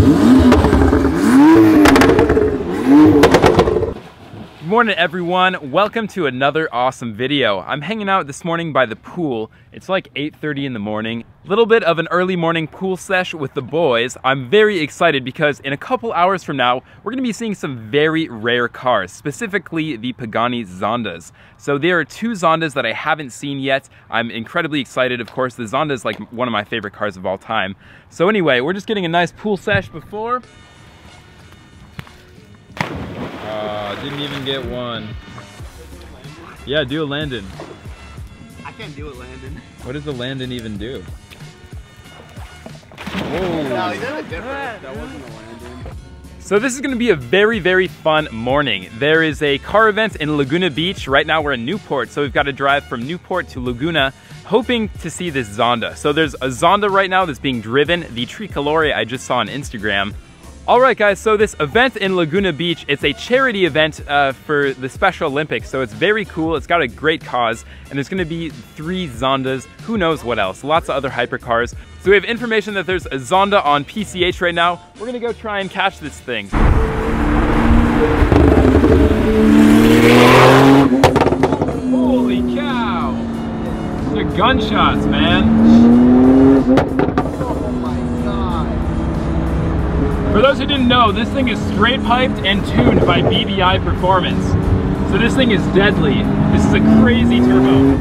Good morning everyone, welcome to another awesome video. I'm hanging out this morning by the pool. It's like 8:30 in the morning. Little bit of an early morning pool sesh with the boys. I'm very excited because in a couple hours from now, we're gonna be seeing some very rare cars, specifically the Pagani Zondas. So there are two Zondas that I haven't seen yet. I'm incredibly excited. Of course, the Zonda is like one of my favorite cars of all time. So anyway, we're just getting a nice pool sesh before. Didn't even get one. Yeah, do a Landon. I can't do it, Landon. What does the Landon even do? Whoa. No, he did it different. That wasn't a Landon. So this is going to be a very, very fun morning. There is a car event in Laguna Beach. Right now we're in Newport, so we've got to drive from Newport to Laguna, hoping to see this Zonda. So there's a Zonda right now that's being driven, the Tricolore I just saw on Instagram. Alright guys, so this event in Laguna Beach, it's a charity event for the Special Olympics, so it's very cool, it's got a great cause, and there's going to be 3 Zondas, who knows what else, lots of other hypercars. So we have information that there's a Zonda on PCH right now. We're going to go try and catch this thing. Holy cow! The gunshots, man! For those who didn't know, this thing is straight piped and tuned by BBI Performance. So this thing is deadly. This is a crazy turbo.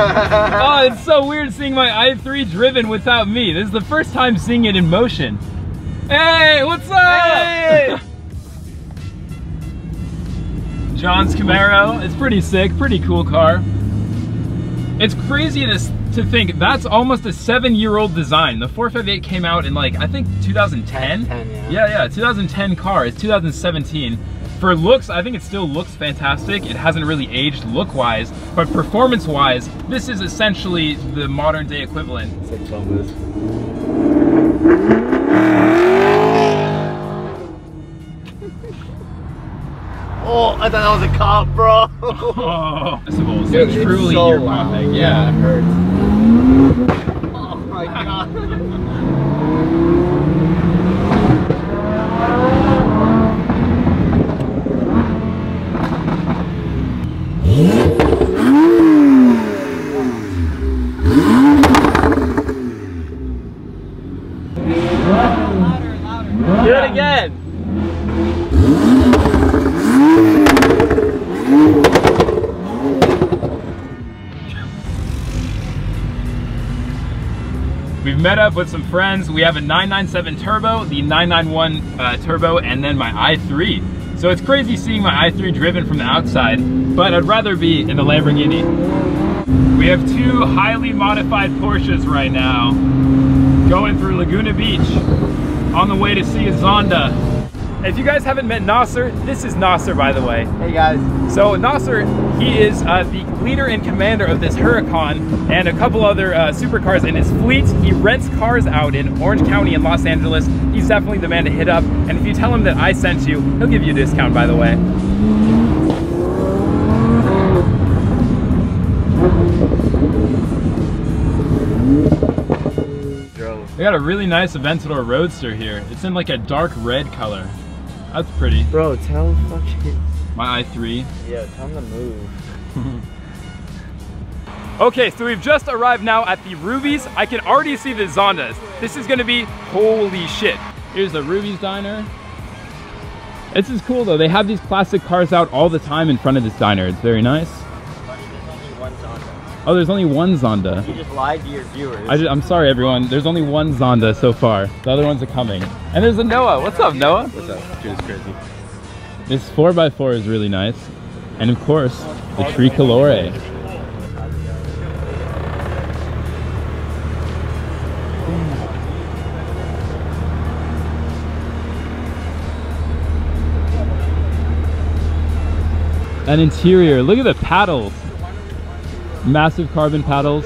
Oh, it's so weird seeing my i3 driven without me. This is the first time seeing it in motion. Hey, what's up? Hey! John's Camaro. It's pretty sick, pretty cool car. It's crazy to think that's almost a 7-year-old design. The 458 came out in like, I think 2010? Yeah, 2010 car. It's 2017. For looks, I think it still looks fantastic. It hasn't really aged look-wise, but performance-wise, this is essentially the modern-day equivalent. It's like Thomas. Oh, I thought that was a cop, bro. Oh, decibels. Dude, it's truly so ear-popping. Yeah, it hurts. Oh my god. Do it again. We've met up with some friends. We have a 997 turbo, the 991 turbo, and then my i3. So it's crazy seeing my i3 driven from the outside, but I'd rather be in a Lamborghini. We have 2 highly modified Porsches right now, going through Laguna Beach, on the way to see a Zonda. If you guys haven't met Nasser, this is Nasser, by the way. Hey guys. So Nasser, he is the leader and commander of this Huracan and a couple other supercars in his fleet. He rents cars out in Orange County and Los Angeles. He's definitely the man to hit up. And if you tell him that I sent you, he'll give you a discount, by the way. We got a really nice Aventador Roadster here. It's in like a dark red color. That's pretty. Bro, tell him fucking... My i3. Yeah, tell him to move. Okay, so we've just arrived now at the Ruby's. I can already see the Zondas. This is gonna be holy shit. Here's the Ruby's diner. This is cool though. They have these classic cars out all the time in front of this diner. It's very nice. Oh, there's only one Zonda. You just lied to your viewers. I'm sorry, everyone. There's only one Zonda so far. The other ones are coming. And there's a Noah. What's up, Noah? What's up? Dude, it's crazy. This 4x4 is really nice. And of course, the Tricolore. And interior, look at the paddles. Massive carbon paddles.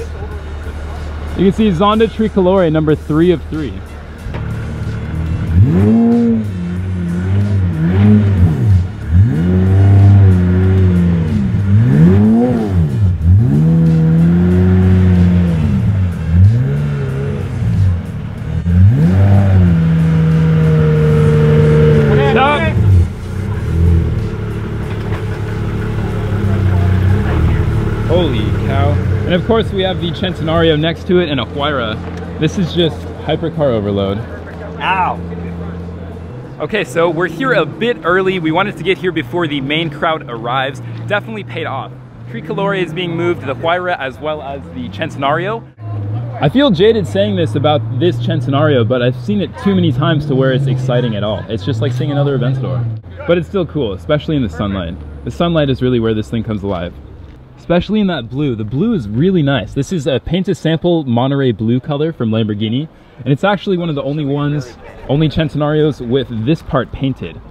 You can see Zonda Tricolore, number 3 of 3. Holy cow. And of course we have the Centenario next to it and a Huayra. This is just hypercar overload. Ow! Okay, so we're here a bit early. We wanted to get here before the main crowd arrives. Definitely paid off. Tricolore is being moved, the Huayra as well as the Centenario. I feel jaded saying this about this Centenario, but I've seen it too many times to where it's exciting at all. It's just like seeing another event store. But it's still cool, especially in the sunlight. The sunlight is really where this thing comes alive. Especially in that blue. The blue is really nice. This is a painted sample Monterey blue color from Lamborghini, and it's actually one of the only Centenarios with this part painted.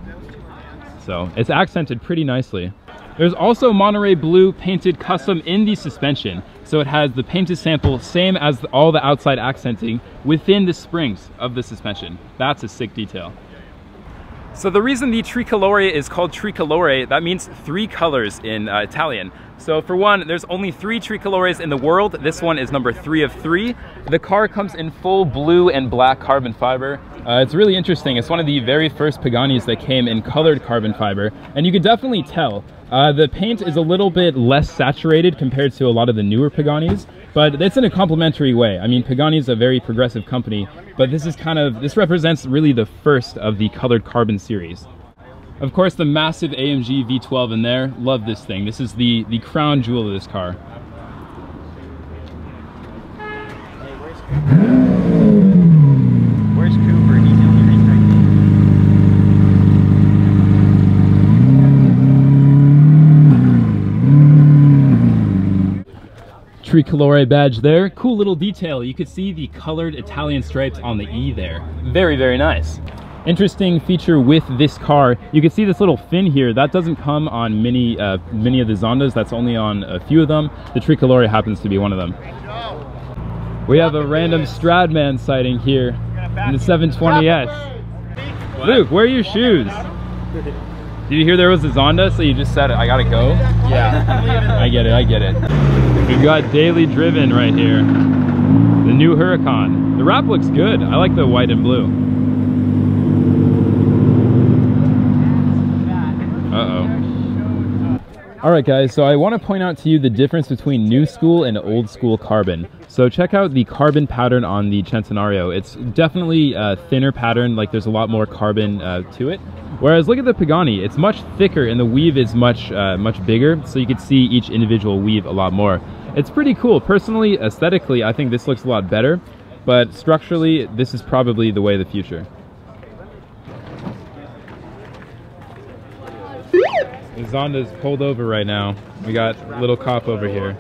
So it's accented pretty nicely. There's also Monterey blue painted custom in the suspension. So it has the painted sample, same as all the outside accenting within the springs of the suspension. That's a sick detail. So the reason the Tricolore is called Tricolore, that means 3 colors in Italian. So for one, there's only 3 Tricolores in the world. This one is number 3 of 3. The car comes in full blue and black carbon fiber. It's really interesting. It's one of the very first Paganis that came in colored carbon fiber. And you can definitely tell the paint is a little bit less saturated compared to a lot of the newer Paganis, but it's in a complementary way. I mean, Pagani is a very progressive company, but this represents really the first of the colored carbon series. Of course, the massive AMG V12 in there. Love this thing. This is the crown jewel of this car. Where's Cooper? He's the only reason Tricolore badge there. Cool little detail. You could see the colored Italian stripes on the E there. Very, very nice. Interesting feature with this car, you can see this little fin here. That doesn't come on many of the Zondas. That's only on a few of them. The Tricolore happens to be one of them. We have a random Stradman sighting here in the 720S. Luke, where are your shoes? Did you hear there was a Zonda, so you just said, I gotta go? Yeah. I get it. We've got Daily Driven right here. The new Huracan. The wrap looks good. I like the white and blue. Alright guys, so I want to point out to you the difference between new school and old school carbon. So check out the carbon pattern on the Centenario. It's definitely a thinner pattern, like there's a lot more carbon to it. Whereas look at the Pagani, it's much thicker and the weave is much bigger, so you can see each individual weave a lot more. It's pretty cool. Personally, aesthetically, I think this looks a lot better, but structurally, this is probably the way of the future. The Zonda's pulled over right now. We got a little cop over here.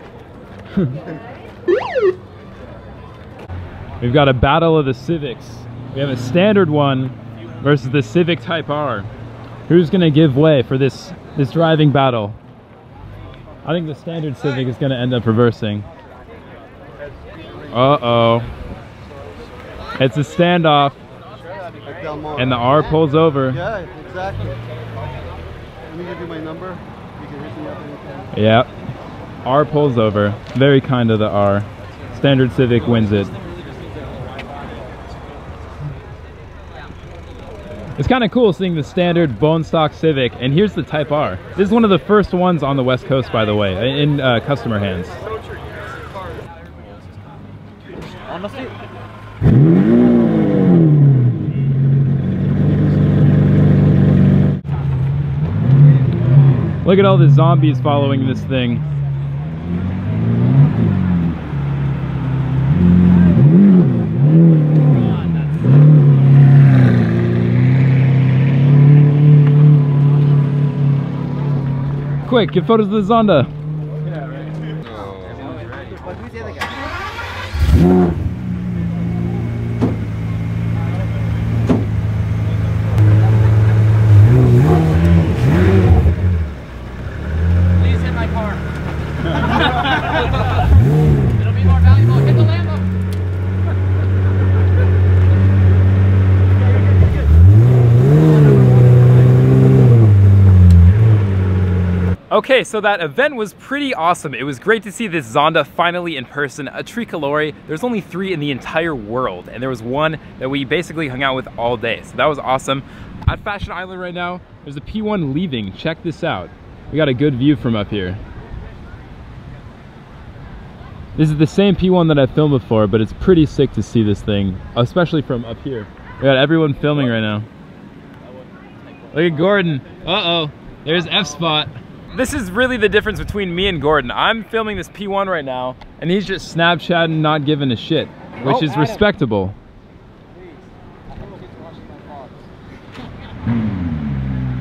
We've got a battle of the Civics. We have a standard one versus the Civic Type R. Who's gonna give way for this driving battle? I think the standard Civic is gonna end up reversing. Uh-oh. It's a standoff. And the R pulls over. Yeah, exactly. Let me give you my number. You can hit me up anytime. Yeah. R pulls over. Very kind of the R. Standard Civic wins it. It's kind of cool seeing the standard bone stock Civic, and here's the Type R. This is one of the first ones on the West Coast, by the way, in customer hands. Look at all the zombies following this thing. Quick, get photos of the Zonda. Yeah, right. Oh. Who's the other guy? It'll be more valuable. Hit the Lambo. Okay, so that event was pretty awesome. It was great to see this Zonda finally in person, a Tricolore. There's only 3 in the entire world, and there was one that we basically hung out with all day. So that was awesome. At Fashion Island right now, there's a P1 leaving. Check this out. We got a good view from up here. This is the same P1 that I filmed before, but it's pretty sick to see this thing, especially from up here. We got everyone filming right now. Look at Gordon. Uh-oh, there's F-Spot. This is really the difference between me and Gordon. I'm filming this P1 right now, and he's just Snapchatting, not giving a shit, which is respectable.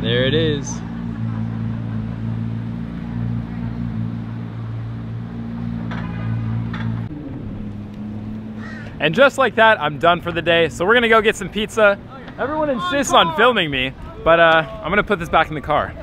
There it is. And just like that, I'm done for the day. So we're gonna go get some pizza. Everyone insists on filming me, but I'm gonna put this back in the car.